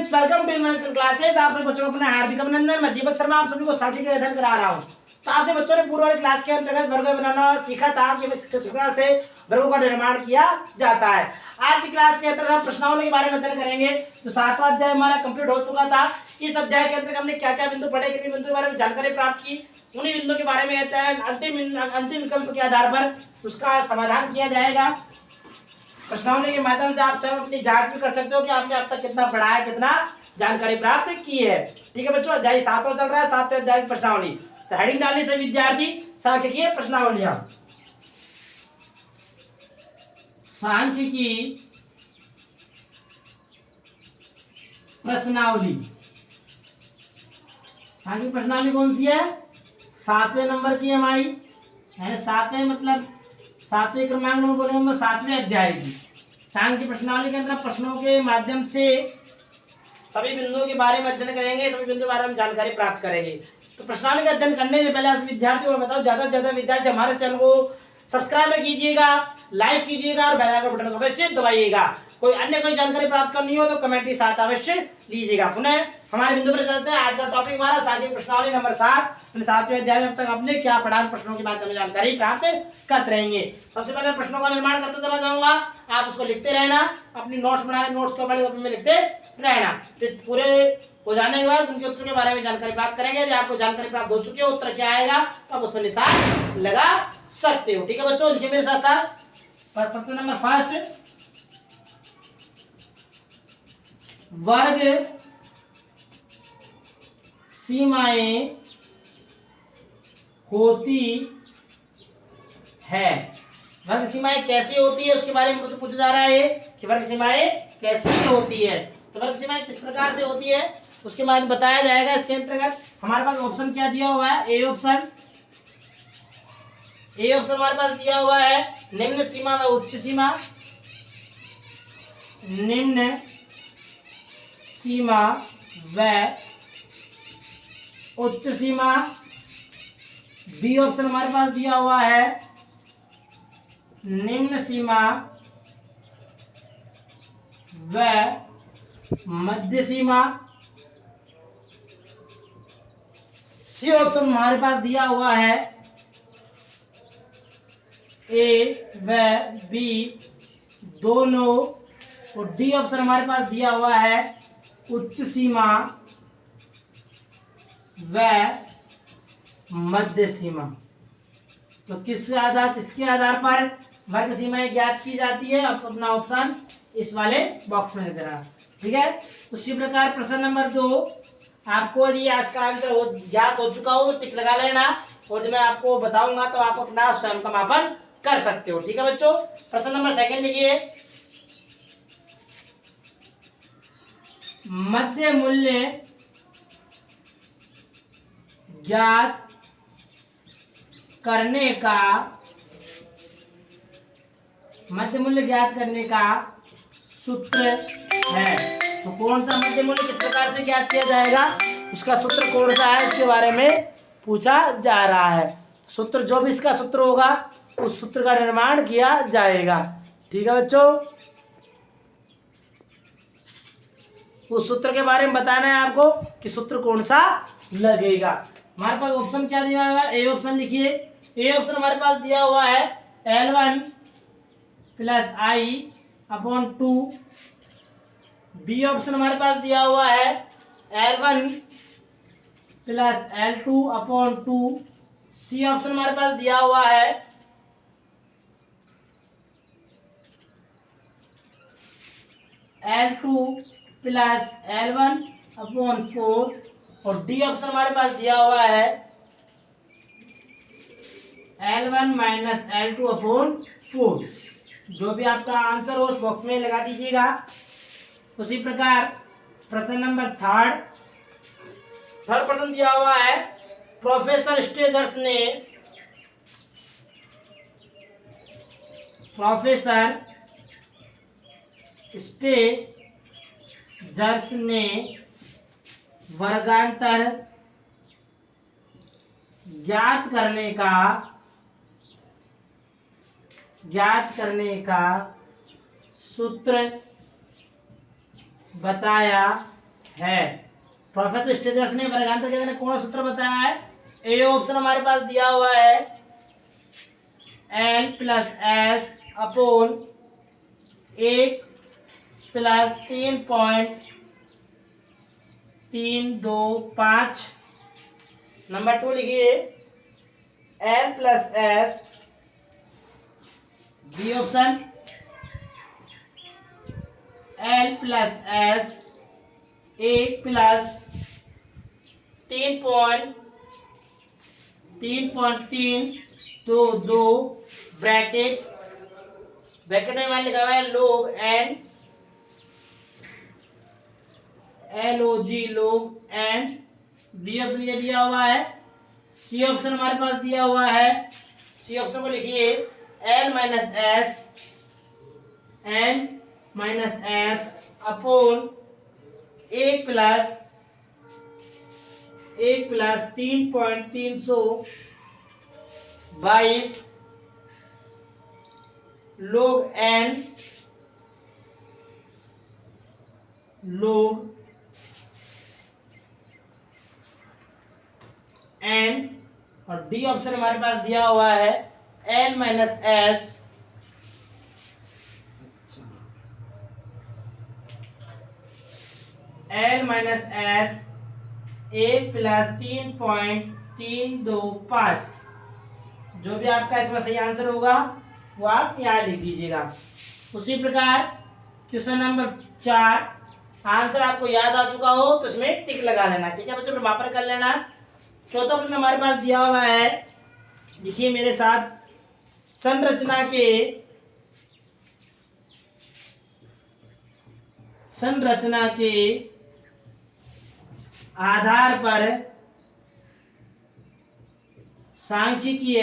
Friends, welcome to Immersion classes. आप सभी बच्चों को अपना हार्दिक अभिनंदन। मैं दीपक शर्मा आप सभी को सांख्यिकी का अध्ययन करा रहा हूं। तो आपसे बच्चों ने पूर्व वाली क्लास के अंतर्गत वर्गों बनाना सीखा था कि किस प्रकार से वर्गों का निर्माण किया जाता है। आज की क्लास के अंतर्गत हम प्रश्नावली के बारे में अध्ययन करेंगे। तो 7वां अध्याय हमारा कंप्लीट हो चुका था। इस अध्याय के अंतर्गत हमने क्या क्या बिंदु पढ़े, कितने बिंदु के बारे में जानकारी प्राप्त की, उन्हीं बिंदुओं के बारे में कहते हैं अंतिम विकल्प के आधार पर उसका समाधान किया जाएगा। प्रश्नावली के माध्यम से आप स्वयं अपनी जांच भी कर सकते हो कि आपने अब तक कितना पढ़ा है, कितना जानकारी प्राप्त की है। ठीक है बच्चों, अध्याय 7वां चल रहा है, 7वें अध्याय की प्रश्नावली। तो हेडिंग डालने से विद्यार्थी सांख्यिकीय प्रश्नावलियां। सांख्यिकी प्रश्नावली, सांख्यिकी प्रश्नावली कौन सी है? 7वें नंबर की हमारी, यानी 7वें मतलब 7वें क्रमांक में बोलेंगे हम 7वें अध्याय की सांख्यिकी प्रश्नावली के अंदर प्रश्नों के माध्यम से सभी बिंदुओं के बारे में अध्ययन करेंगे, सभी बिंदुओं के बारे में जानकारी प्राप्त करेंगे। तो प्रश्नावली का अध्ययन करने से पहले आप विद्यार्थियों को बताओ, ज्यादा से ज्यादा विद्यार्थी हमारे चैनल को सब्सक्राइब कीजिएगा, लाइक कीजिएगा और बेल आइकन बटन को अवश्य दबाइएगा। कोई जानकारी प्राप्त करनी हो तो कमेंट के साथ अवश्य लीजिएगा। पुनः हमारे बिंदु पर चलते हैं। आज का टॉपिक हमारा सांख्यिकी प्रश्नावली नंबर 7। 7वें अध्याय में अब तक आपने क्या पढ़ा, प्रश्नों के माध्यम से जानकारी प्राप्त करते रहेंगे। सबसे पहले प्रश्नों का निर्माण करते चला जाऊंगा, आप उसको लिखते रहना, अपनी नोट्स बना नोट्स को बड़ी कॉपी में लिखते रहना। पूरे हो जाने के बाद उनके उत्तर के बारे में जानकारी प्राप्त करेंगे। यदि आपको जानकारी प्राप्त हो चुकी है, उत्तर क्या आएगा तो आप उस पर निशान लगा सकते हो। ठीक है बच्चों, लिखिए मेरे साथ साथ। प्रश्न नंबर फर्स्ट, वर्ग सीमाएं होती है। वर्ग सीमाएं कैसी होती है उसके बारे में पूछा जा रहा है कि वर्ग सीमाएं कैसी होती है। तो वर्ग सीमाएं किस प्रकार से होती है उसके बाद बताया जाएगा। इसके अंतर्गत हमारे पास ऑप्शन क्या दिया हुआ है? ए ऑप्शन हमारे पास दिया हुआ है निम्न सीमा व उच्च सीमा। निम्न सीमा व उच्च सीमा। बी ऑप्शन हमारे पास दिया हुआ है निम्न सीमा व मध्य सीमा। सी ऑप्शन हमारे पास दिया हुआ है ए व बी दोनों। और डी ऑप्शन हमारे पास दिया हुआ है उच्च सीमा व मध्य सीमा। तो किसके आधार पर वर्ग सीमाएं ज्ञात की जाती है? आप अपना ऑप्शन इस वाले बॉक्स में देना। ठीक है, उसी प्रकार प्रश्न नंबर 2, आपको यदि इसका आंसर ज्ञात हो चुका हो टिक लगा लेना, और जब मैं आपको बताऊंगा तो आप अपना स्वयं का मापन कर सकते हो। ठीक है बच्चों, प्रश्न नंबर 2 लिखिए। मध्य मूल्य ज्ञात करने का सूत्र है। तो कौन सा मध्य मूल्य किस प्रकार से ज्ञात किया जाएगा, उसका सूत्र कौन सा है, इसके बारे में पूछा जा रहा है। सूत्र जो भी इसका सूत्र होगा उस सूत्र का निर्माण किया जाएगा। ठीक है बच्चों, उस सूत्र के बारे में बताना है आपको कि सूत्र कौन सा लगेगा। हमारे पास ऑप्शन क्या दिया हुआ है? ए ऑप्शन लिखिए। ए ऑप्शन हमारे पास दिया हुआ है L1 + I/2। बी ऑप्शन हमारे पास दिया हुआ है L1 + L2/2। सी ऑप्शन हमारे पास दिया हुआ है L2 + L1/4। और डी ऑप्शन हमारे पास दिया हुआ है L1 - L2/4। जो भी आपका आंसर हो उस बॉक्स में लगा दीजिएगा। उसी प्रकार प्रश्न नंबर 3 प्रश्न दिया हुआ है प्रोफेसर स्टेजर्स ने वर्गांतर ज्ञात करने का सूत्र बताया है। प्रोफेसर स्टेजर्स ने वर्गांतर के अंदर कौन सूत्र बताया है? ए ऑप्शन हमारे पास दिया हुआ है L plus S upon 1 plus 3.325। नंबर 2 लिखिए L plus S, B option L plus S 1 plus 3.322 bracket में मान लिखा हुआ है log and LOG log and. B option ये दिया हुआ है। सी ऑप्शन हमारे पास दिया हुआ है। सी ऑप्शन को लिखिए L minus S upon 1 plus 3.322 लोग एंड और डी ऑप्शन हमारे पास दिया हुआ है L minus S L minus S 1 plus 3.325। जो भी आपका इसमें सही आंसर होगा वो आप यहाँ लिख दीजिएगा। उसी प्रकार क्वेश्चन नंबर 4, आंसर आपको याद आ चुका हो तो इसमें टिक लगा लेना, ठीक है बच्चों, मापर कर लेना। चौथा प्रश्न हमारे पास दिया हुआ है, लिखिए मेरे साथ, संरचना के आधार पर सांख्यिकीय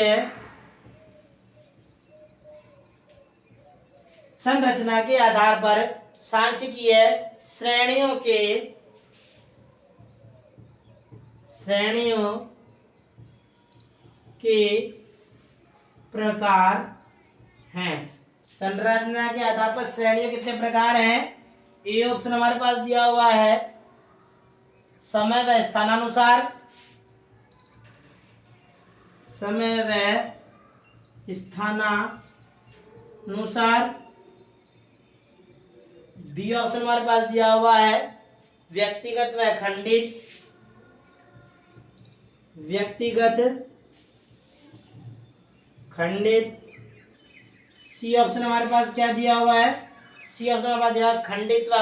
संरचना के आधार पर सांख्यिकीय श्रेणियों के प्रकार हैं। संरचना के आधार पर श्रेणियों कितने प्रकार हैं? ए ऑप्शन हमारे पास दिया हुआ है समय व स्थानानुसार, बी ऑप्शन हमारे पास दिया हुआ है व्यक्तिगत व खंडित। सी ऑप्शन हमारे पास क्या दिया हुआ है? सी ऑप्शन हमारे पास दिया है खंडित व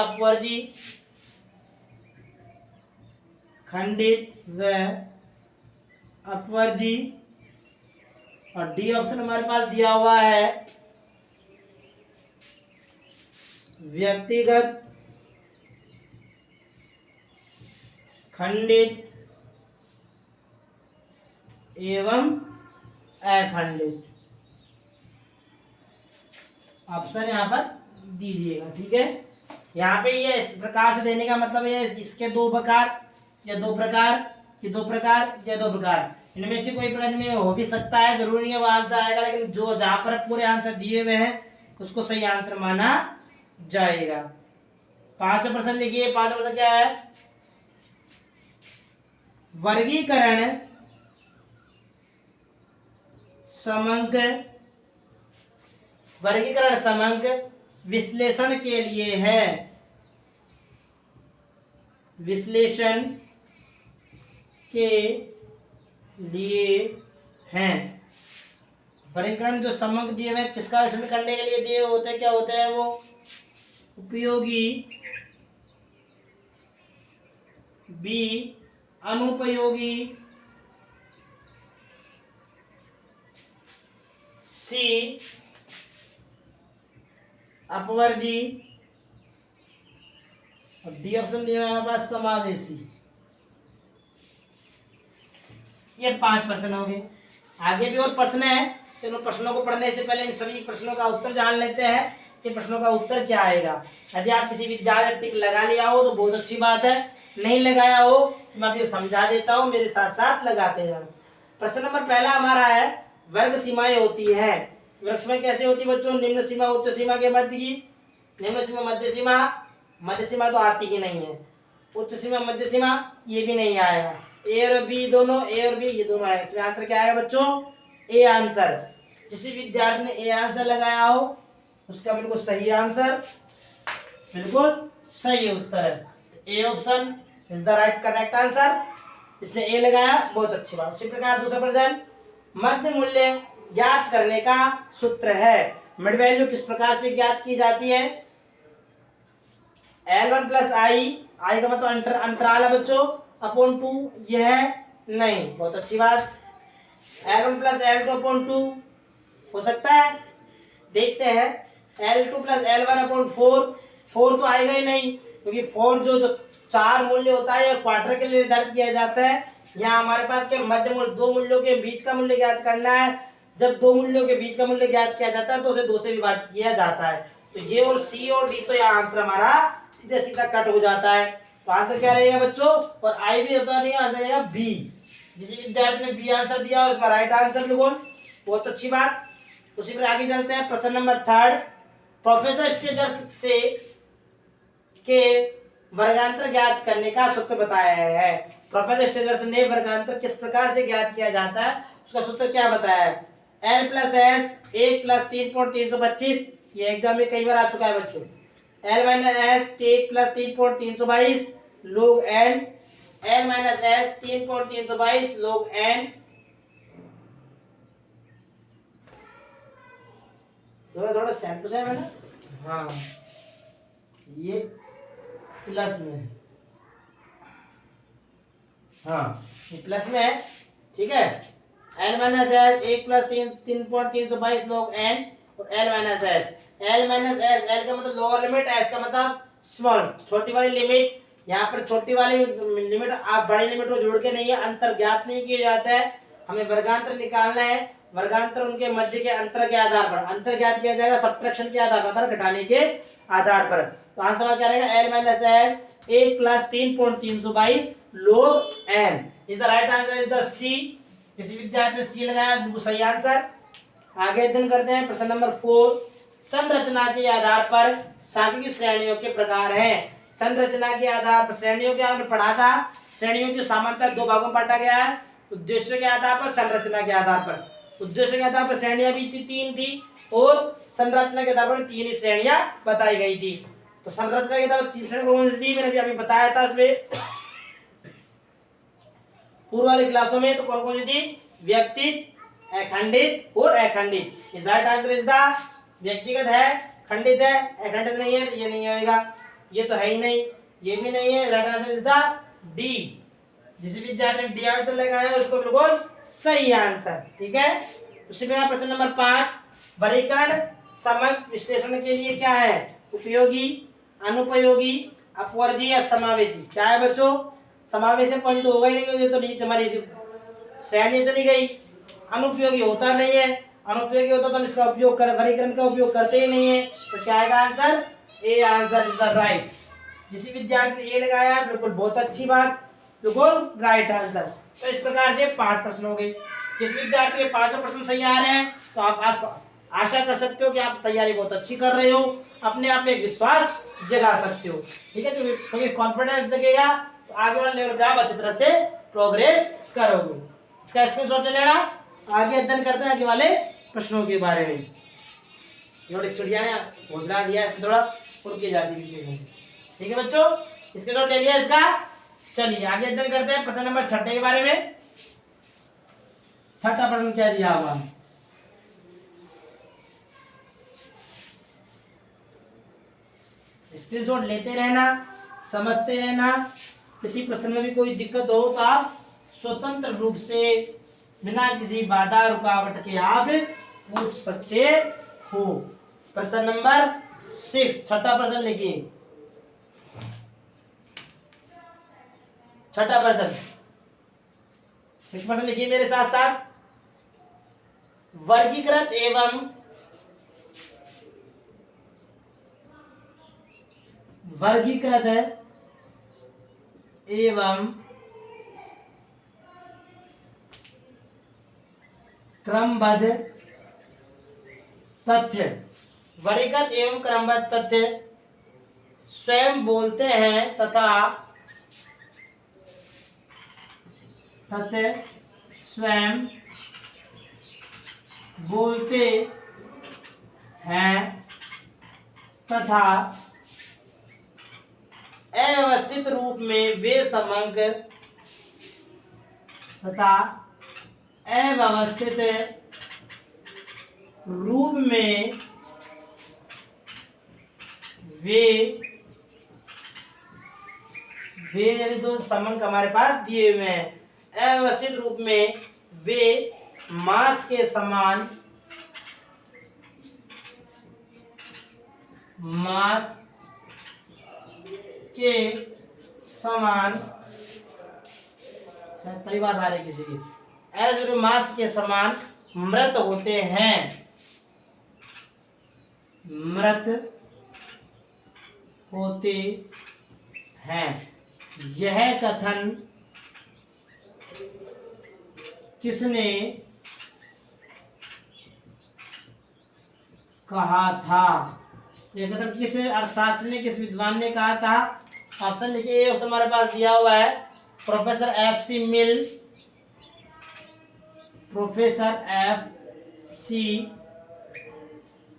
अपवर्जी। और डी ऑप्शन हमारे पास दिया हुआ है व्यक्तिगत खंडित एवं अखंडित। ऑप्शन यहाँ पर दीजिएगा, ठीक है। यहाँ पे ये इस प्रकार से देने का मतलब है इसके दो प्रकार, या दो प्रकार, इनमें से कोई प्रश्न में हो भी सकता है, जरूरी नहीं है वो आंसर आएगा, लेकिन जो जहां पर पूरे आंसर दिए हुए हैं उसको सही आंसर माना जाएगा। 5वां प्रश्न देखिए, 5वां प्रश्न क्या है? वर्गीकरण समंक विश्लेषण के लिए है। वर्गीकरण जो समंक दिए हुए किसका विश्लेषण करने के लिए दिए होते हैं, क्या होते हैं वो? उपयोगी, बी अनुपयोगी, सी अपवर्जी, और डी ऑप्शन दिया हमारे पास समावेशी। ये 5 प्रश्न हो गए। आगे भी और प्रश्न है, तो इन प्रश्नों को पढ़ने से पहले इन सभी प्रश्नों का उत्तर जान लेते हैं कि प्रश्नों का उत्तर क्या आएगा। यदि आप किसी विद्यालय टिक लगा लिया हो तो बहुत अच्छी बात है, नहीं लगाया हो तो मैं अभी समझा देता हूँ, मेरे साथ साथ लगाते जाओ। प्रश्न नंबर पहला हमारा है, वर्ग सीमाएं होती है। वर्ग सीमा कैसे होती है बच्चों? निम्न सीमा उच्च सीमा के मध्य की, निम्न सीमा मध्य सीमा तो आती ही नहीं है। उच्च सीमा मध्य सीमा ये भी नहीं आएगा। ए और बी दोनों, ए और बी ये दोनों आएगा। इसमें आंसर क्या आएगा बच्चों? A answer. जिस विद्यार्थी ने ए आंसर लगाया हो उसका बिल्कुल सही आंसर, बिल्कुल सही उत्तर है। A option is the right correct answer. इसने ए लगाया, बहुत अच्छी बात। उसी प्रकार दूसरा प्रश्न, मध्य मूल्य ज्ञात करने का सूत्र है। मिड वैल्यू किस प्रकार से ज्ञात की जाती है? L1 प्लस आई, आई का मतलब अंतराल है बच्चों, अपॉन 2, यह है नहीं, बहुत अच्छी बात। L1 प्लस L2 अपॉन 2 हो सकता है, देखते हैं। L2 प्लस L1 अपॉन 4, 4 तो आएगा ही नहीं, क्योंकि 4 जो 4 मूल्य होता है क्वार्टर के लिए निर्धारित किया जाता है। यहाँ हमारे पास क्या मध्य मूल्य, दो मूल्यों के बीच का मूल्य ज्ञात करना है। जब दो मूल्यों के बीच का मूल्य ज्ञात किया जाता है तो उसे 2 से विभाजित किया जाता है। तो ये और सी और डी, तो यहाँ आंसर हमारा सीधा सीधा कट हो जाता है। तो आंसर क्या रहेगा बच्चों? और आई भी होता नहीं, आंसर रहेगा बी। जिस विद्यार्थी ने बी आंसर दिया उसका राइट आंसर बिल्कुल, बहुत अच्छी बात। उसी पर आगे चलते हैं। प्रश्न नंबर 3, प्रोफेसर स्टेजर से के वर्गांतर ज्ञात करने का सूत्र बताया है। प्रोफेसर स्टेजर ने वर्गांतर किस प्रकार से ज्ञात किया जाता है उसका सूत्र क्या बताया है? L प्लस एस 1 प्लस 3.325, ये एग्जाम में कई बार आ चुका है बच्चों। L minus S 1 plus 3.322 log n, L minus S 3.322 log n, थोड़ा सेम टू सेम है ना? हाँ, ये प्लस में, हाँ ये प्लस में है, ठीक है। L minus S 1 plus 3.322 log n और L minus S, L minus S, L का मतलब लोअर लिमिट, S का मतलब स्मॉल, छोटी वाली लिमिट। यहाँ पर छोटी वाली लिमिट आप बड़ी लिमिट को जोड़ के नहीं है, अंतर ज्ञात नहीं किया जाता है। हमें वर्गांतर निकालना है। वर्गांतर उनके मध्य के अंतर के आधार पर अंतर ज्ञात किया जाएगा, सब्ट्रैक्शन के आधार पर, घटाने के आधार पर। तो आंसर क्या रहेगा? L minus S 1 plus 3.322 log n is the right answer, is the C. किसी विद्यार्थी ने सी लगाया, बिल्कुल सही आंसर। आगे अध्ययन करते हैं। प्रश्न नंबर 4, संरचना के आधार पर सांख्यिकी श्रेणियों के प्रकार हैं। संरचना के आधार पर श्रेणियों के, आपने पढ़ा था, श्रेणियों की सामान्यता 2 भागों में बांटा गया है। उद्देश्य के आधार पर, संरचना के आधार पर। उद्देश्य के आधार पर श्रेणियां भी थी, 3 थी, और संरचना के आधार पर 3 ही श्रेणियां बताई गई थी। तो संरचना के आधार पर 3 श्रेणी कौन सी थी? मैंने अभी बताया था इसमें पूर्व वाली क्लासों में। तो कौन कौन सी थी? व्यक्तिगत, अखंडित और अखंडित। इस राइट आंसर इज द व्यक्तिगत है, खंडित है, अखंडित नहीं है, ये नहीं होगा, ये तो है ही नहीं, ये भी नहीं है। Right answer is the D. जिस विद्यार्थी ने डी आंसर लगाया है उसको बिल्कुल सही आंसर, ठीक है। उसी में प्रश्न नंबर 5, वर्गीकरण संबंध विश्लेषण के लिए क्या है? उपयोगी, अनुपयोगी, अपवर्जी या समावेशी। क्या है बच्चों? समावेशी पॉइंट तो होगा ही नहीं, तो नहीं, तुम्हारी श्रेणी चली गई। अनुपयोगी होता नहीं है, अनुपयोगी होता तो हम इसका उपयोग कर, वर्गीकरण का उपयोग करते ही नहीं है। तो क्या आएगा answer? A answer is the right. जिस विद्यार्थी ने ए लगाया है बिल्कुल बहुत अच्छी बात, बिल्कुल राइट आंसर। तो इस प्रकार से 5 प्रश्न हो गए। जिस विद्यार्थी के 5 प्रश्न सही आ रहे हैं तो आप आशा कर सकते हो कि आप तैयारी बहुत अच्छी कर रहे हो, अपने आप में विश्वास जगा सकते हो, ठीक है। क्योंकि कॉन्फिडेंस जगेगा तो आगे वाले लेवल पे आप अच्छी तरह से प्रोग्रेस करोगे। इसका स्क्रीनशॉट ले लेना। आगे अध्ययन करते हैं आगे वाले प्रश्नों के बारे में। थोड़ी चिड़िया ने घोषणा दिया, थोड़ा उड़ के जाती है, ठीक है बच्चों। स्क्रीनशॉट ले लिया इसका। चलिए आगे अध्ययन करते हैं प्रश्न नंबर 6 के बारे में। 6वां प्रश्न क्या दिया हुआ? स्क्रीनशॉट लेते रहना, समझते रहना। किसी प्रश्न में भी कोई दिक्कत हो तो आप स्वतंत्र रूप से बिना किसी बाधा रुकावट के आप पूछ सकते हो। प्रश्न नंबर 6, 6वां प्रश्न लिखिए। 6वां प्रश्न, 6वां प्रश्न लिखिए मेरे साथ साथ। वर्गीकृत एवं क्रमबद्ध तथ्य, वर्गीकृत एवं क्रमबद्ध तथ्य स्वयं बोलते हैं तथा तथा स्वयं बोलते हैं तथा अव्यवस्थित रूप में वे समग्र तथा अव्यवस्थित रूप में वे यदि दो समंक हमारे पास दिए हुए हैं, अव्यवस्थित रूप में वे मांस के समान परिभाषा आ रही किसी की, ऐसे मांस के समान मृत होते हैं, मृत होते हैं। यह कथन किसने कहा था? यह कथन किस अर्थशास्त्री ने, किस विद्वान ने कहा था? ऑप्शन लिखिए। ऑप्शन हमारे पास दिया हुआ है professor F C. Mill, professor F C.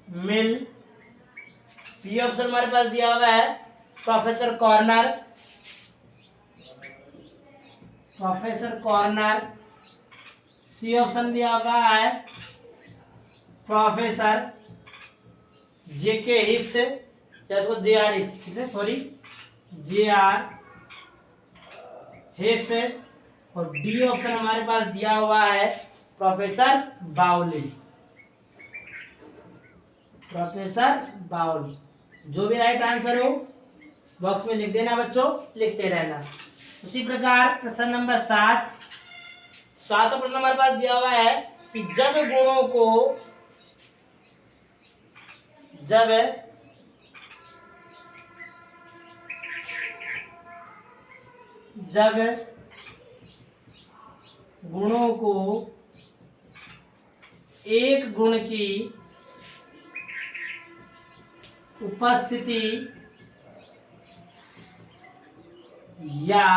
Mill. B option हमारे पास दिया हुआ है professor Cournot, professor Cournot. C option दिया हुआ है प्रोफेसर जे.के. हिक्स, जैसे जे.आर. हिक्स, ठीक है, सॉरी जे.आर. हिक्स। और डी ऑप्शन हमारे पास दिया हुआ है प्रोफेसर बाउली, प्रोफेसर बाउली। जो भी राइट आंसर हो बॉक्स में लिख देना बच्चों, लिखते रहना। उसी प्रकार प्रश्न नंबर 7, सातवां प्रश्न हमारे पास दिया हुआ है कि जब गुणों को एक गुण की उपस्थिति या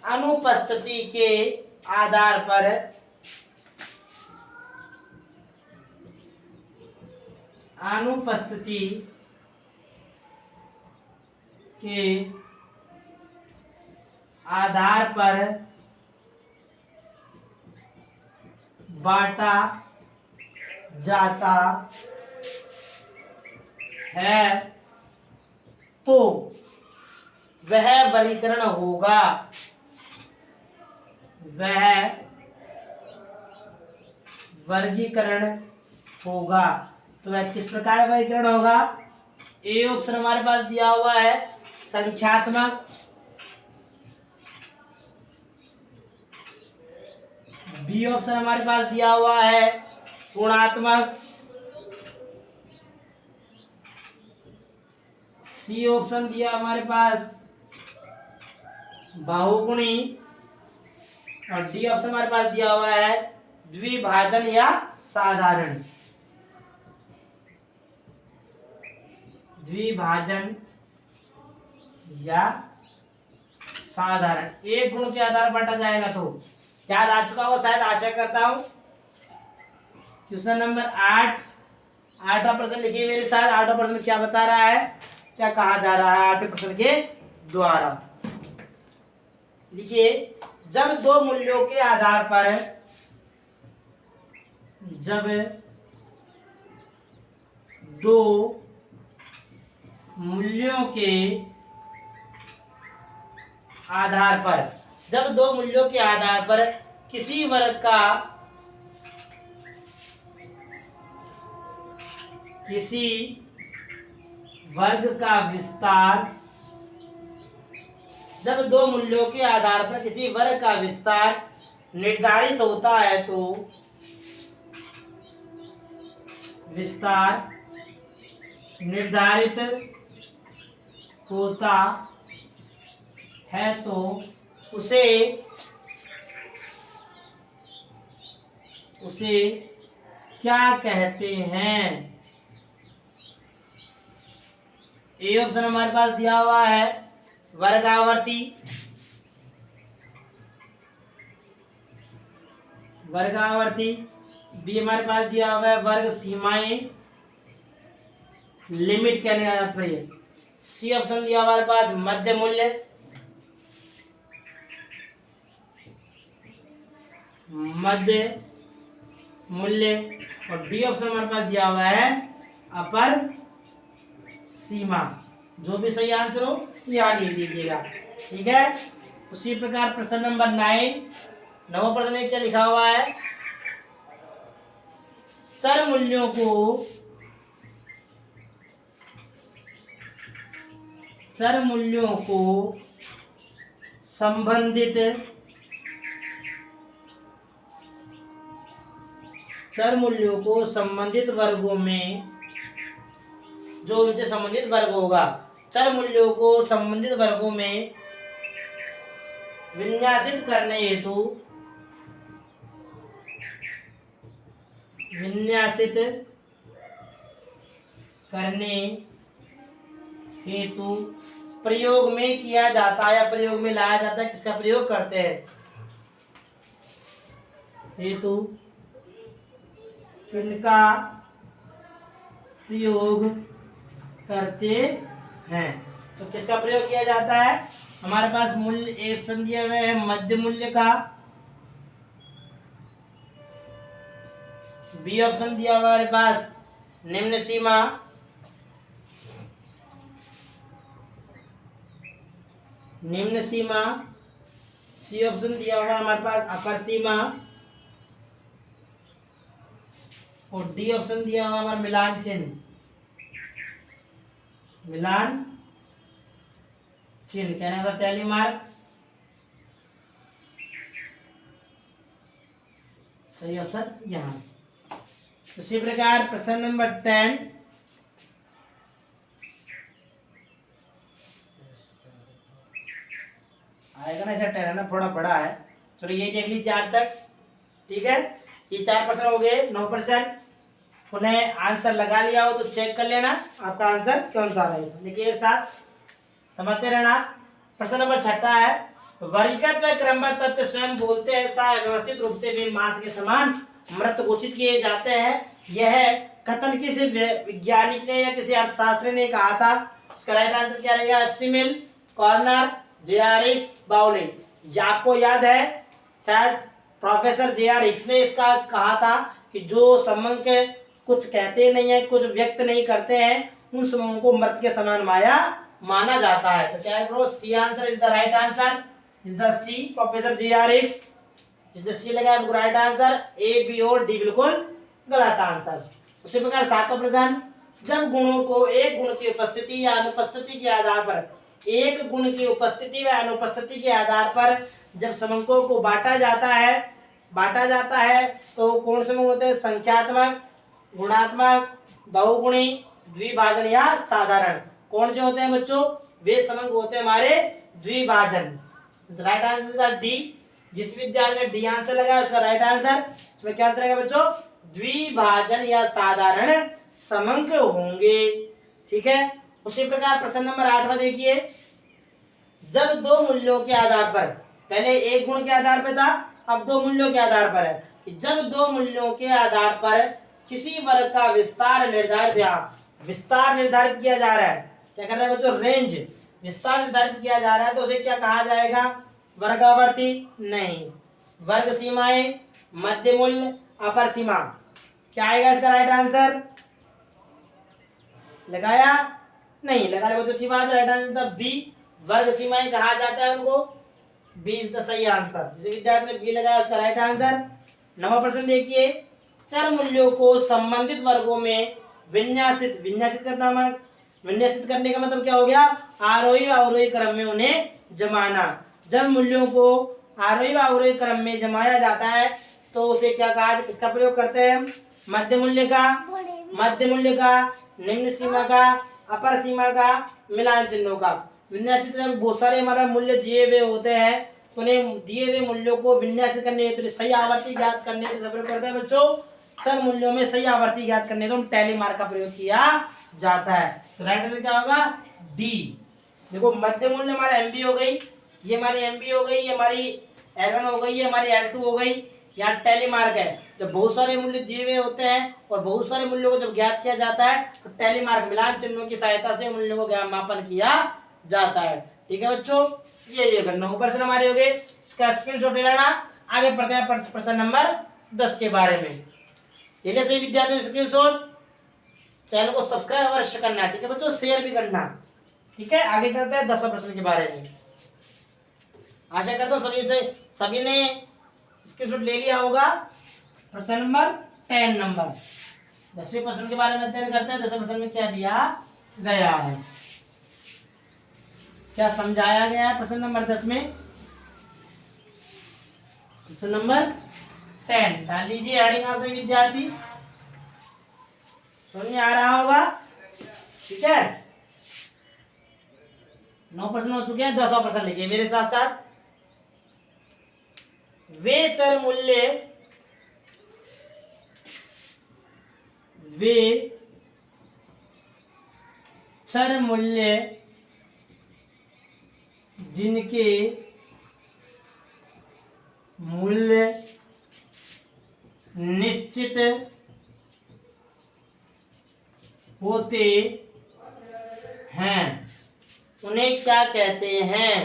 अनुपस्थिति के आधार पर बांटा जाता है तो वह वर्गीकरण होगा, तो वह किस प्रकार वर्गीकरण होगा? ए ऑप्शन हमारे पास दिया हुआ है संख्यात्मक, बी ऑप्शन हमारे पास दिया हुआ है गुणात्मक, सी ऑप्शन दिया हमारे पास बहुगुणी, और डी ऑप्शन हमारे पास दिया हुआ है द्विभाजन या साधारण, द्विभाजन या साधारण। एक गुण के आधार बांटा जाएगा तो याद आ चुका होगा शायद, आशा करता हूं। क्वेश्चन नंबर 8, 8वां प्रश्न लिखिए मेरे साथ। 8वां प्रश्न क्या बता रहा है, क्या कहा जा रहा है 8वें प्रश्न के द्वारा? लिखिए, जब दो मूल्यों के आधार पर जब दो मूल्यों के आधार पर किसी वर्ग का विस्तार, जब दो मूल्यों के आधार पर किसी वर्ग का विस्तार निर्धारित होता है तो उसे क्या कहते हैं? ए ऑप्शन हमारे पास दिया हुआ है वर्गावर्ती, वर्गावर्ती। बी हमारे पास दिया हुआ है वर्ग सीमाएं, लिमिट कहने का तात्पर्य। सी ऑप्शन दिया हमारे पास मध्य मूल्य, मध्य मूल्य। और डी ऑप्शन हमारे पास दिया हुआ है अपर सीमा। जो भी सही आंसर हो यहाँ लिख दीजिएगा, ठीक है। उसी प्रकार प्रश्न नंबर 9, 9 प्रश्न में क्या लिखा हुआ है, चर मूल्यों को संबंधित वर्गों में, जो उनसे संबंधित वर्ग होगा, चर मूल्यों को संबंधित वर्गों में विन्यासित करने हेतु प्रयोग में किया जाता है या प्रयोग में लाया जाता है। किसका प्रयोग करते हैं, हेतु किनका प्रयोग करते हैं। तो किसका प्रयोग किया जाता है, हमारे पास मूल्य एक ऑप्शन दिया हुआ है मध्य मूल्य का, बी ऑप्शन दिया हुआ हमारे पास निम्न सीमा, सी ऑप्शन दिया हुआ हमारे पास अपर सीमा, और डी ऑप्शन दिया हुआ हमारा मिलान चिन्ह, कहने का टैली मार्क। सही ऑप्शन यहाँ। उसी प्रकार प्रश्न नंबर 10, आएगा ना, ऐसा 10 है ना, थोड़ा बड़ा है। चलो ये देख लीजिए 4 तक, ठीक है। ये 4 प्रश्न हो गए, 9%। उन्हें आंसर लगा लिया हो तो चेक कर लेना आपका आंसर कौन सा रहेगा, देखिए एक साथ समझते रहना। प्रश्न नंबर 6 है, वर्गीकृत व क्रमबद्ध तत्व स्वयं बोलते हैं तथा व्यवस्थित रूप से वे मास के समान मृत घोषित किए जाते हैं। यह कथन किसी वैज्ञानिक ने या किसी अर्थशास्त्री ने कहा था। इसका राइट आंसर क्या रहेगा, एफसी मिल, कॉर्नर, जे.आर. हिक्स, बाउली। आपको याद है शायद प्रोफेसर जे.आर. हिक्स ने इसका कहा था कि जो संबंध के कुछ कहते नहीं है, कुछ व्यक्त नहीं करते हैं, उन समूहों को मृत के समान माया माना जाता है। तो क्या है bro, C answer is the right answer, is the C, professor J R. Hicks. जिसने सी लगाया उनको राइट आंसर, ए, बी और डी बिल्कुल गलत आंसर। उसी प्रकार 7वां प्रश्न, जब गुणों को एक गुण की उपस्थिति या अनुपस्थिति के आधार पर, एक गुण की उपस्थिति व अनुपस्थिति के आधार पर जब समूहों को बांटा जाता है तो कौन से समूह होते हैं, संख्यात्मक, गुणात्मक, बहुगुणी, द्विभाजन या साधारण। कौन से होते हैं बच्चों, वे समूह होते हैं हमारे द्विभाजन। Right answer D. जिस विद्यार्थी ने डी आंसर लगाया उसका राइट आंसर, इसमें क्या आंसर रहेगा बच्चों, द्विभाजन या साधारण समंक होंगे, ठीक है। उसी प्रकार प्रश्न नंबर 8वां देखिए, जब दो मूल्यों के आधार पर, पहले एक गुण के आधार पर था, अब दो मूल्यों के आधार पर है, जब दो मूल्यों के आधार पर किसी वर्ग का विस्तार निर्धारित किया जा रहा है, क्या कर रहा है बच्चों, रेंज, विस्तार निर्धारित किया जा रहा है, तो उसे क्या कहा जाएगा, वर्गावर्ती नहीं, वर्ग सीमाएं, मध्य मूल्य, अपर सीमा। क्या आएगा इसका राइट आंसर, लगाया नहीं लगा बच्चों, अच्छी बात है। राइट आंसर बी, वर्ग सीमाएं कहा जाता है उनको, बी इज द सही आंसर। जिस विद्यार्थी ने बी लगाया उसका राइट आंसर। 9वां प्रश्न देखिए, चर मूल्यों को संबंधित वर्गों में विन्यासित करने का मतलब क्या हो गया, आरोही व अवरोही क्रम में उन्हें जमाना। जब मूल्यों को आरोही व अवरोही क्रम में जमाया जाता है तो उसे क्या कहा, किसका प्रयोग करते हैं, मध्य मूल्य का, निम्न सीमा का, अपर सीमा का, मिलान चिन्हों का। विन्यासित बहुत सारे हमारा मूल्य दिए हुए होते हैं, तो उन्हें दिए हुए मूल्यों को विन्यासित करने हेतु सही आवर्ती ज्ञात करने के प्रयोग करते हैं बच्चों। चर मूल्यों में सही आवर्ती ज्ञात करने तो टैली मार्क का प्रयोग किया जाता है। तो राइट आंसर क्या होगा, डी। देखो मध्य मूल्य हमारा एमबी हो गई, ये हमारी एमबी हो गई, ये हमारी L1 हो गई, ये हमारी L2 हो गई, यहाँ टैली मार्क है, जब बहुत सारे मूल्य दिए हुए होते हैं और बहुत सारे मूल्यों को जब ज्ञात किया जाता है तो टैली मार्क मिलान चिन्हों की सहायता से मूल्यों को मापन किया जाता है। ठीक है बच्चों, ये करना। ऊपर से हमारे हो गए, इसका स्क्रीनशॉट ले लेना। आगे पढ़ते हैं प्रश्न नंबर 10 के बारे में। ठीक है सही विद्यार्थियों, स्क्रीनशॉट, चैनल को सब्सक्राइब अवश्य करना। ठीक है बच्चों, शेयर भी करना। ठीक है, आगे चलते हैं 10वां प्रश्न के बारे में। आशा करता हूँ सभी ने स्क्रीनशॉट ले लिया होगा। प्रश्न नंबर 10 नंबर 10वें प्रश्न के बारे में अध्ययन करते हैं। 10वें प्रश्न में क्या दिया गया है, क्या समझाया गया है प्रश्न नंबर 10 में। प्रश्न नंबर 10 डाल लीजिए हेडिंग आप सभी विद्यार्थी, समझ में आ रहा होगा। ठीक है, 9 प्रश्न हो चुके हैं, 10वां प्रश्न लिखिए मेरे साथ साथ। वे चर मूल्य जिनके मूल्य निश्चित होते हैं उन्हें क्या कहते हैं,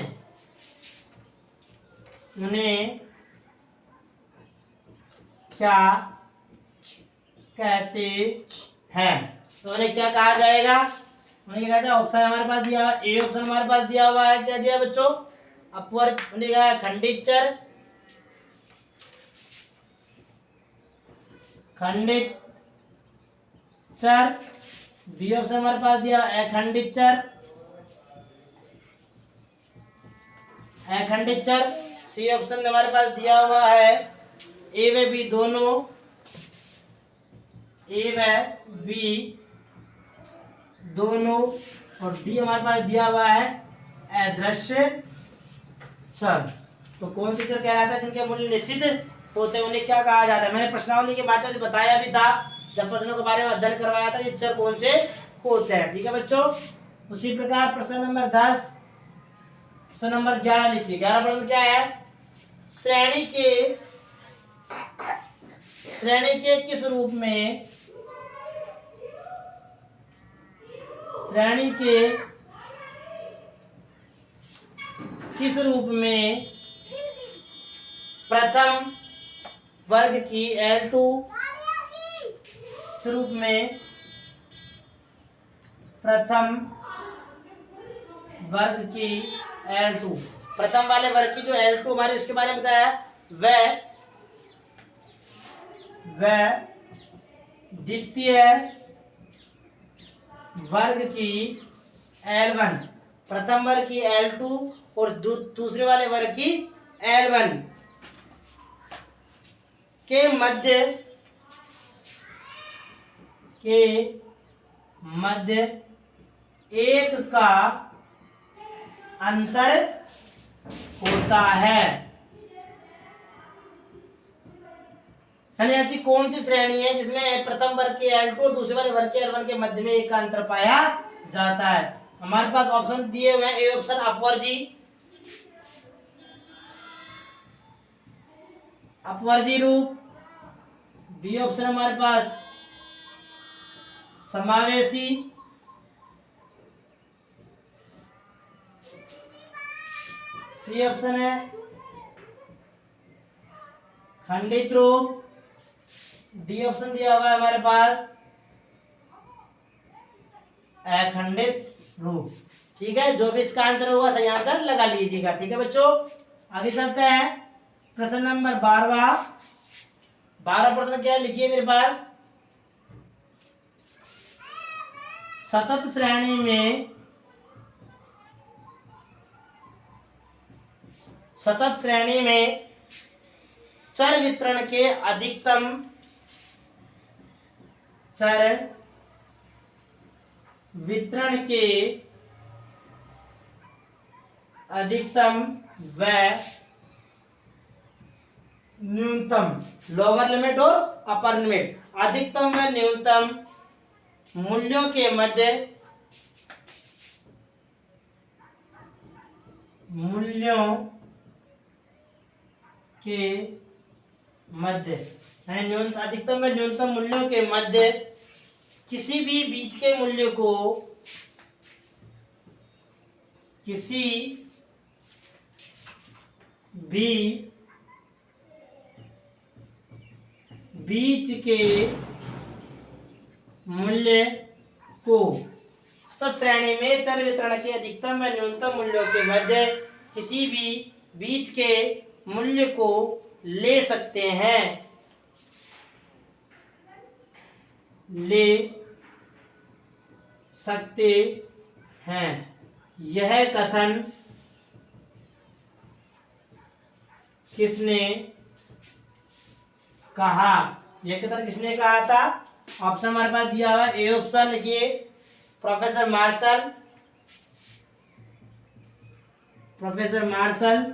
उन्हें क्या कहते हैं। तो उन्हें क्या कहा जाएगा, उन्हें क्या कहते हैं। ऑप्शन हमारे पास दिया हुआ, ए ऑप्शन हमारे पास दिया हुआ है, क्या दिया बच्चों, अपवर्ग, उन्हें क्या है, खंडित चर, खंडित चर। बी ऑप्शन हमारे पास दिया अखंडित चर, अखंडित चर। सी ऑप्शन हमारे पास दिया हुआ है ए व बी दोनों, ए व बी दोनों। और डी हमारे पास दिया हुआ है अदृश्य चर। तो कौन सी चर कह रहा था जिनके मूल्य निश्चित होते हैं उन्हें क्या कहा जाता है। मैंने प्रश्नावली के माध्यम से बताया भी था जब प्रश्नों के बारे में अध्ययन करवाया था, ये चर कौन से होते हैं। ठीक है बच्चों, उसी प्रकार प्रश्न नंबर 10, प्रश्न नंबर 11 लिखिए। 11 प्रश्न क्या है, श्रेणी के किस रूप में, श्रेणी के किस रूप में प्रथम वर्ग की L2 रूप में प्रथम वर्ग की L2, प्रथम वाले वर्ग की जो L2 हमारे उसके बारे में बताया, वह द्वितीय वर्ग की L1, प्रथम वर्ग की L2 और दूसरे वाले वर्ग की L1 के मध्य एक का अंतर होता है। ऐसी कौन सी श्रेणी है जिसमें प्रथम वर्ग के L2 और दूसरे वाले वर्ग के L1 के मध्य में एक का अंतर पाया जाता है। हमारे पास ऑप्शन दिए हुए हैं, ए ऑप्शन अपवर्जी रूप, बी ऑप्शन हमारे पास समावेशी, सी ऑप्शन है खंडित रूप, डी ऑप्शन दिया हुआ है हमारे पास अखंडित रूप। ठीक है, जो भी इसका आंसर होगा सही आंसर लगा लीजिएगा। ठीक है बच्चों, आगे चलते हैं प्रश्न नंबर 12। 12 प्रश्न क्या लिखिए मेरे पास, सतत श्रेणी में चर वितरण के अधिकतम व न्यूनतम, लोअर लिमिट और अपर लिमिट, अधिकतम व न्यूनतम मूल्यों के मध्य, यानी न्यूनतम अधिकतम में न्यूनतम मूल्यों के मध्य किसी भी बीच के मूल्य को, किसी भी बीच के मूल्य को श्रेणी में चर वितरण के अधिकतम व न्यूनतम मूल्यों के मध्य किसी भी बीच के मूल्य को ले सकते हैं, ले सकते हैं। यह कथन किसने कहा? यह कथन किसने कहा था? ऑप्शन हमारे पास दिया हुआ है। ए ऑप्शन लिखिए professor Marshall, professor Marshall.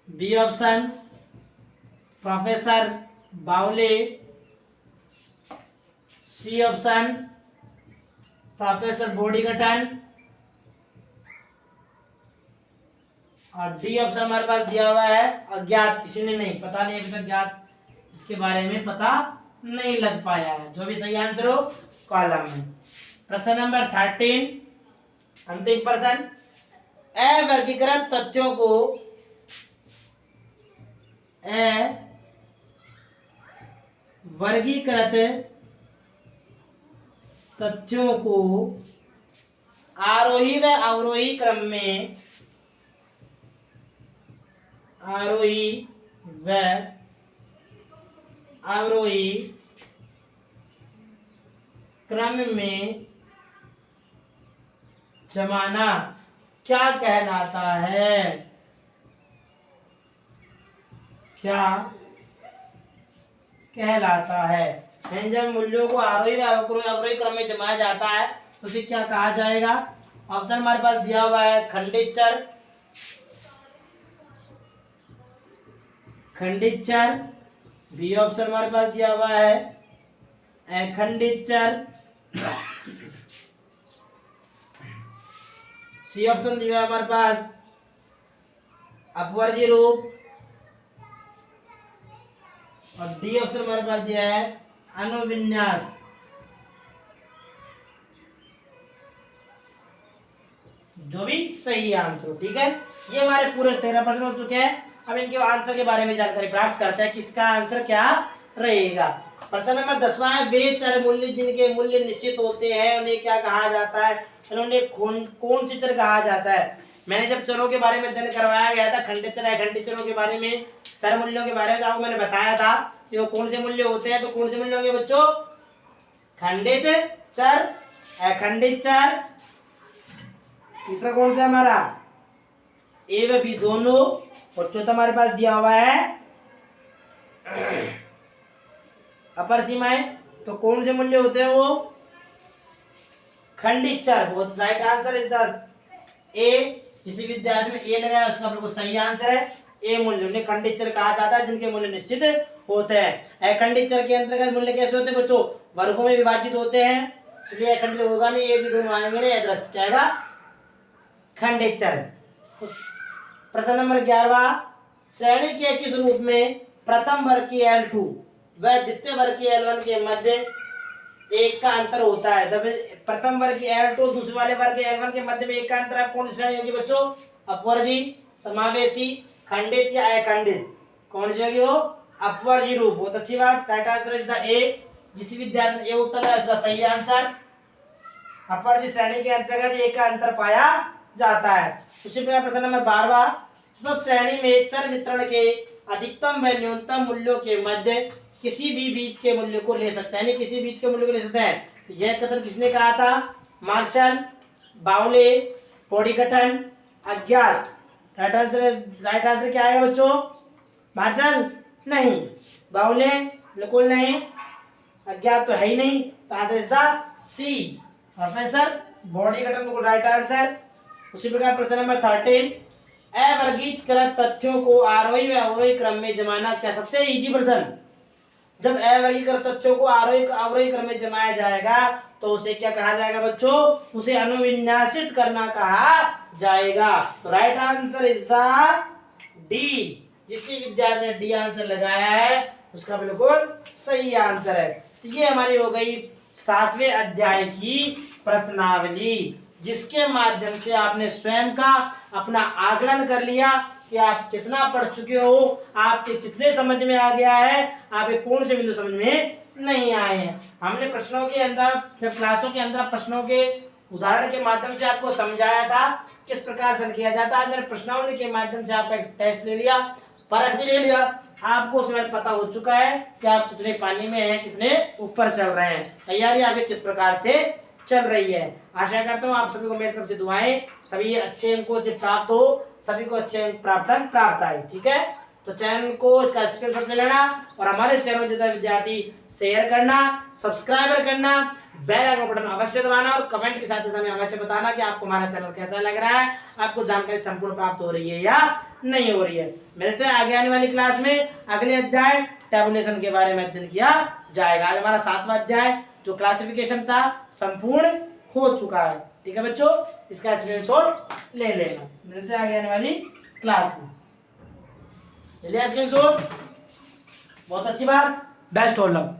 B option professor Bowley. C option professor Boddington. और डी ऑप्शन हमारे पास दिया हुआ है अज्ञात, किसी ने नहीं, पता नहीं अभी तक ज्ञात इसके बारे में पता नहीं लग पाया है। जो भी सही आंसर हो कॉलम में। प्रश्न नंबर 13, अंतिम प्रश्न। अवर्गीकृत तथ्यों को वर्गीकृत तथ्यों को आरोही व अवरोही क्रम में, आरोही व अवरोही क्रम में जमाना क्या कहलाता है? क्या कहलाता है? जब मूल्यों को आरोही व अवरोही क्रम में जमाया जाता है तो उसे क्या कहा जाएगा? ऑप्शन हमारे पास दिया हुआ है खंडित चर, खंडित चर। बी ऑप्शन हमारे पास दिया हुआ है अखंडित चर। सी ऑप्शन दिया हुआ है हमारे पास अपवर्जी रूप। और डी ऑप्शन हमारे पास दिया है अनुविन्यास। जो भी सही आंसर, ठीक है। ये हमारे पूरे 13 प्रश्न हो चुके हैं। अब इनके आंसर के बारे में जानकारी प्राप्त करते हैं, किसका आंसर क्या रहेगा। प्रश्न नंबर 10वां है, वे चर मूल्य जिनके मूल्य निश्चित होते हैं उन्हें क्या कहा जाता है? उन्हें कौन से चर कहा जाता है? मैंने जब चरों के बारे में अध्ययन करवाया गया था, खंडित चर अखंडित चरों के बारे में, चर मूल्यों के बारे में आपको मैंने बताया था कि वो कौन से मूल्य होते हैं। तो कौन से मूल्य होंगे बच्चों? खंडित चर, अखंडित चर। तीसरा कौन सा हमारा? ए व बी दोनों। और चौथा हमारे पास दिया हुआ है अपर सीमाएं। तो कौन से मूल्य होते हैं वो? खंडित चर। बहुत राइट आंसर इज द ए। किसी विद्यार्थी ने ए लगाया उसका बिल्कुल सही आंसर है। ए मूल्य उन्हें खंडित चर कहा जाता है जिनके मूल्य निश्चित होते हैं। अखंडित चर के अंतर्गत मूल्य कैसे होते हैं बच्चों? वर्गों में विभाजित होते हैं, इसलिए अखंडित होगा नहीं। ए भी दोनों आएंगे नहीं, याद जाएगा खंडित चर। प्रश्न नंबर 11, श्रेणी के किस रूप में प्रथम वर्ग की L2 व द्वितीय वर्ग की L1 के मध्य एक का अंतर होता है? जब प्रथम वर्ग की L2 दूसरे वाले वर्ग के L1 के मध्य में एक का अंतर है, कौन सी श्रेणी होगी बच्चों? अपवर्जी, समावेशी, खंडित या अखंडित? कौन सी होगी वो? अपवर्जी रूप। बहुत अच्छी बात, राइट आंसर इज द ए। जिस विद्यार्थी ने ए उत्तर है उसका सही आंसर। अपवर्जी श्रेणी के अंतर्गत एक का अंतर पाया जाता है। उसी प्रकार प्रश्न नंबर 12, तो श्रेणी में चर वितरण के अधिकतम व न्यूनतम मूल्यों के मध्य किसी भी बीच के मूल्य को ले सकते हैं, यानी किसी बीच के मूल्य को ले सकते हैं। यह कथन किसने कहा था? मार्शल, बाउले, बॉडीगटन, अज्ञात। राइट आंसर क्या आएगा बच्चों? मार्शल नहीं, बाउले बिल्कुल नहीं, अज्ञात तो है ही नहीं। तो answer is the C, professor Boddington बिल्कुल राइट आंसर। उसी प्रकार प्रश्न नंबर 13, अवर्गीकृत तथ्यों को आरोही व अवरोही क्रम में जमाना क्या? सबसे इजी प्रश्न। जब अवर्गीकृत तथ्यों को आरोही अवरोही क्रम में जमाया जाएगा तो उसे क्या कहा जाएगा बच्चों? उसे अनुविन्यासित करना कहा जाएगा। तो right answer is the D. जिस विद्यार्थी ने डी आंसर लगाया है उसका बिल्कुल सही आंसर है। तो ये हमारी हो गई 7वें अध्याय की प्रश्नावली, जिसके माध्यम से आपने स्वयं का अपना आकलन कर लिया कि आप कितना पढ़ चुके हो, आपके कितने समझ में आ गया है, आपके कौन से बिंदु समझ में नहीं आए हैं। हमने प्रश्नों के अंदर, जब क्लासों के अंदर प्रश्नों के उदाहरण के माध्यम से आपको समझाया था किस प्रकार से किया जाता है। मैंने प्रश्नावली के माध्यम से आपका एक टेस्ट ले लिया, परख भी ले लिया, आपको उसमें पता हो चुका है कि आप कितने पानी में हैं, कितने ऊपर चल रहे हैं, तैयारी आपकी किस प्रकार से चल रही है। आशा करता हूँ आप सभी को मेरी तरफ से दुआएं, सभी अच्छे अंकों से प्राप्त हो, सभी को अच्छे अंक प्राप्त आए। ठीक है, तो चैनल को इसका स्क्रीनशॉट ले लेना और हमारे चैनल जितना विद्यार्थी शेयर करना, सब्सक्राइबर करना, बेल आइकन बटन अवश्य दबाना और कमेंट के साथ हमें अवश्य बताना कि आपको हमारा चैनल कैसा लग रहा है, आपको जानकारी संपूर्ण प्राप्त हो रही है या नहीं हो रही है। मिलते हैं आगे आने वाली क्लास में, अगले अध्याय टेबुलेशन के बारे में अध्ययन किया जाएगा। आज हमारा 7वां अध्याय जो क्लासिफिकेशन था संपूर्ण हो चुका है। ठीक है बच्चों, इसका स्क्रीनशॉट ले लेना। मिलते हैं आगे आने वाली क्लास में। ले लिया स्क्रीनशॉट, बहुत अच्छी बात, बेस्ट ऑफ लक।